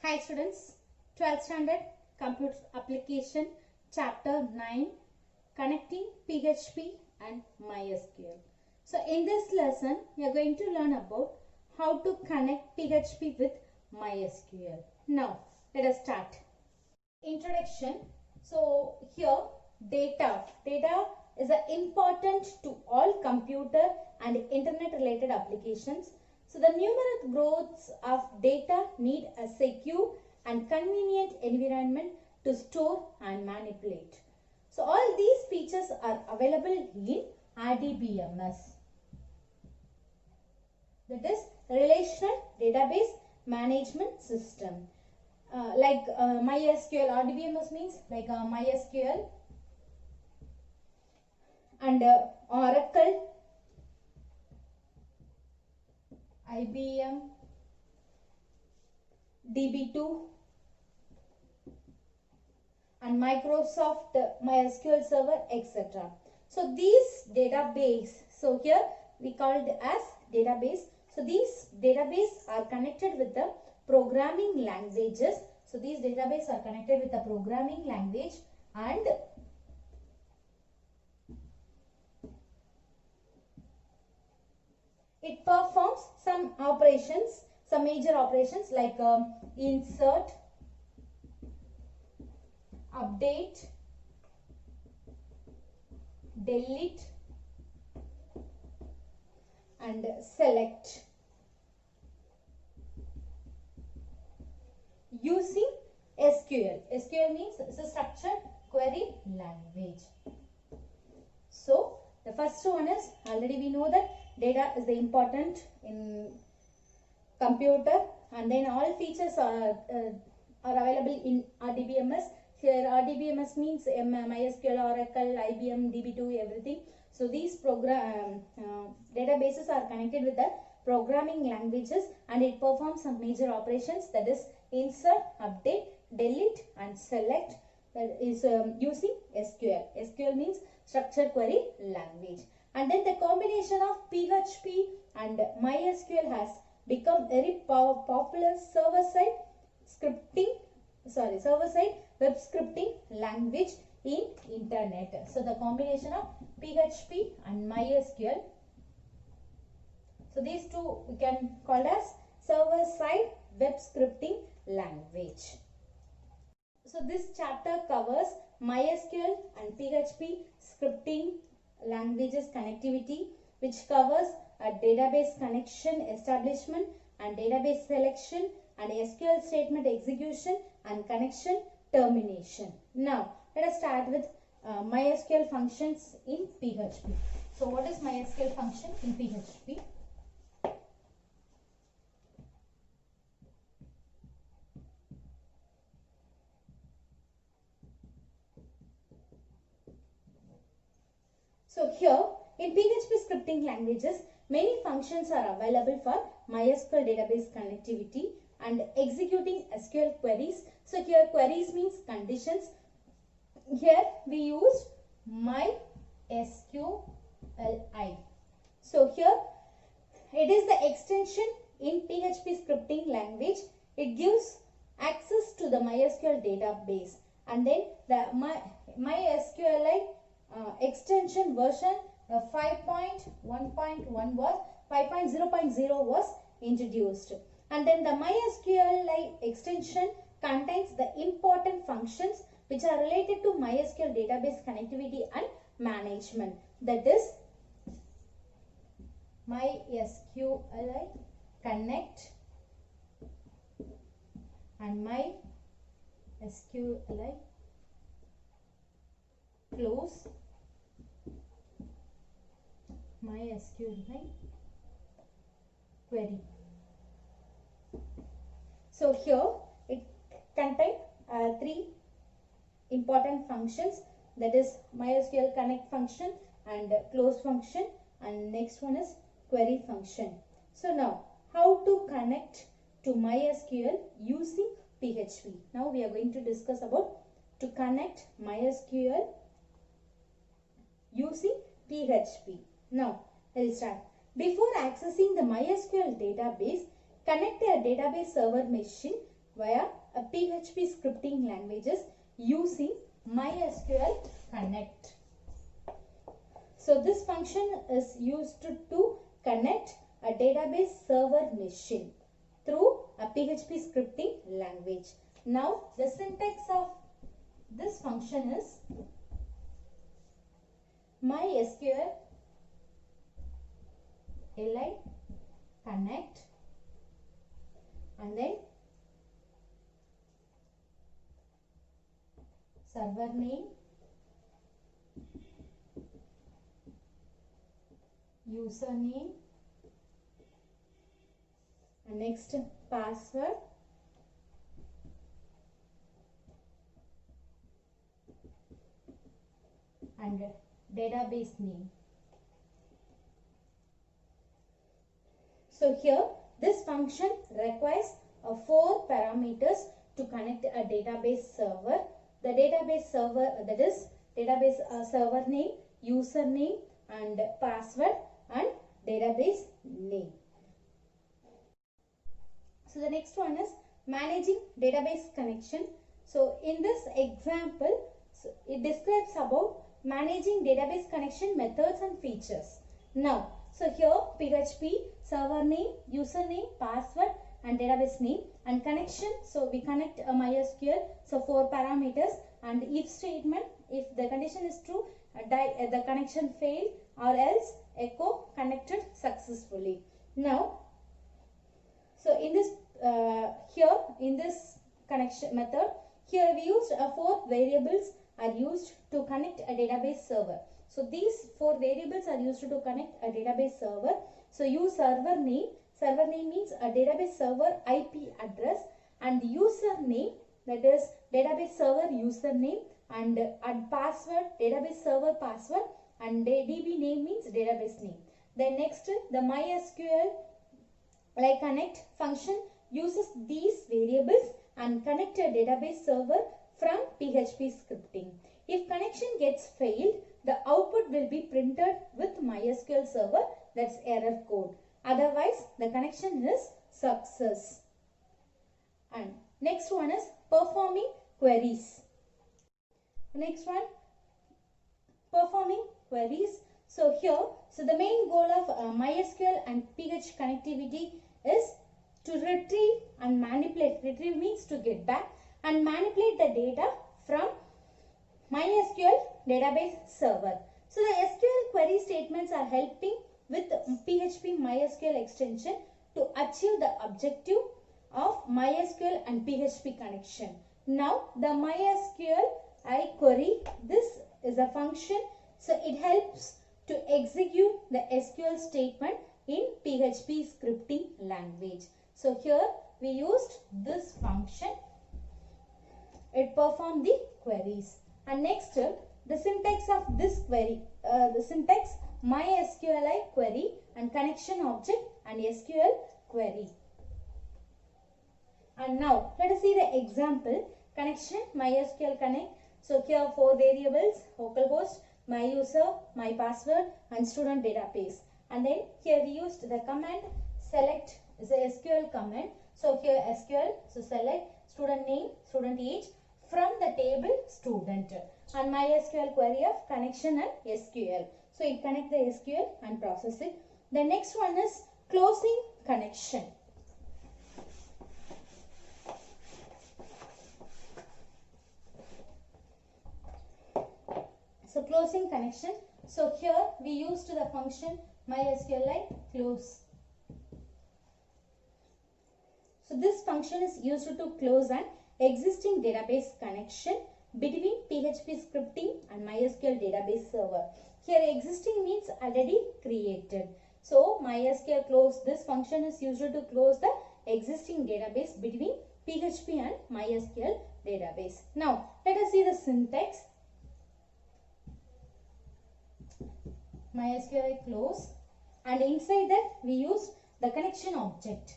Hi students, 12th standard computer application chapter 9 connecting PHP and MySQL. So in this lesson we are going to learn about how to connect PHP with MySQL. Now let us start. Introduction. So here data is important to all computer and internet related applications. So the numerous growths of data need a secure and convenient environment to store and manipulate. So all these features are available in RDBMS. That is Relational Database Management System. MySQL, RDBMS means MySQL and Oracle, IBM, DB2 and Microsoft MySQL Server, etc. So these database, so here we call it as database. So these database are connected with the programming languages. So these database are connected with the programming language and it performs some operations, some major operations like insert, update, delete and select using SQL. SQL means it's a structured query language. So the first one is, already we know that data is the important in computer, and then all features are available in RDBMS. Here RDBMS means MySQL, Oracle, IBM, DB2, everything. So these databases are connected with the programming languages and it performs some major operations, that is insert, update, delete and select, that is using SQL. SQL means structured query language. And then the combination of PHP and MySQL has become very popular server-side web scripting language in internet. So the combination of PHP and MySQL. So these two we can call as server-side web scripting language. So this chapter covers MySQL and PHP scripting languages connectivity, which covers a database connection establishment and database selection and SQL statement execution and connection termination. Now let us start with MySQL functions in PHP. So what is MySQL function in PHP? So here in PHP scripting languages, many functions are available for MySQL database connectivity and executing SQL queries. So here queries means conditions. Here we use MySQLi. So here it is the extension in PHP scripting language. It gives access to the MySQL database, and then the MySQLi extension version 5.1.1 was 5.0.0 was introduced, and then the MySQLi extension contains the important functions which are related to MySQL database connectivity and management, that is MySQLi connect and MySQLi close, MySQLi query. So here it contains three important functions, that is MySQL connect function and close function, and next one is query function. So now how to connect to MySQL using PHP. Now we are going to discuss about to connect MySQL using PHP. Now let's start. Before accessing the MySQL database, connect a database server machine via a PHP scripting languages using MySQL Connect. So this function is used to connect a database server machine through a PHP scripting language. Now the syntax of this function is MySQL li connect and then server name, username, and next password, and database name. So here this function requires 4 parameters to connect a database server. The database server, that is database server name, username, and password, and database name. So the next one is managing database connection. So in this example, it describes about managing database connection methods and features. Now, so here PHP server name, username, password, and database name, and connection. So we connect a MySQL. So 4 parameters, and if statement, if the condition is true, the connection failed, or else echo connected successfully. Now, so in this here in this connection method, here we used 4 variables are used to connect a database server. So these 4 variables are used to connect a database server. So use server name. Server name means a database server IP address, and the username, that is database server username, and password, database server password, and DB name means database name. Then next, the MySQL like connect function uses these variables and connect a database server from PHP scripting. If connection gets failed, the output will be printed with MySQL server, that's error code. Otherwise, the connection is success. And next one is performing queries. Next one, performing queries. So here, so the main goal of MySQL and PHP connectivity is to retrieve and manipulate. Retrieve means to get back, and manipulate the data from MySQL database server. So the SQL query statements are helping with PHP MySQL extension to achieve the objective of MySQL and PHP connection. Now the MySQL query, this is a function, so it helps to execute the SQL statement in PHP scripting language. So here we used this function. It performed the queries. And next, the syntax of this query, the syntax MySQLi query and connection object and SQL query. And now let us see the example connection MySQL connect. So here 4 variables: localhost, my user, my password, and student database. And then here we used the command select is a SQL command. So here SQL, so select student name, student age from the table student, and MySQL query of connection and SQL. So it connect the SQL and process it. The next one is closing connection. So closing connection. So here we used the function MySQLi close. So this function is used to close an existing database connection between PHP scripting and MySQL database server. Here existing means already created. So MySQL close, this function is used to close the existing database between PHP and MySQL database. Now let us see the syntax. MySQL close, and inside that we use the connection object.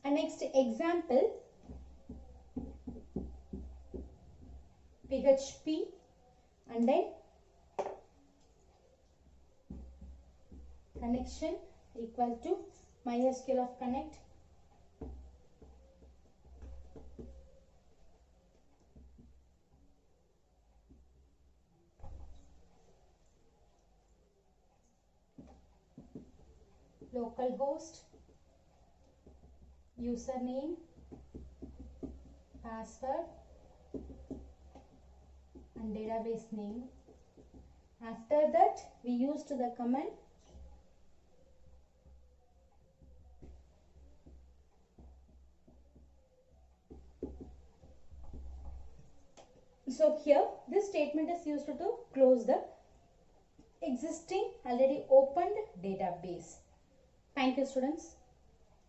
And next example, PHP, and then connection equal to MySQL of connect localhost username password and database name. After that we used the command so here this statement is used to close the existing already opened database. Thank you students.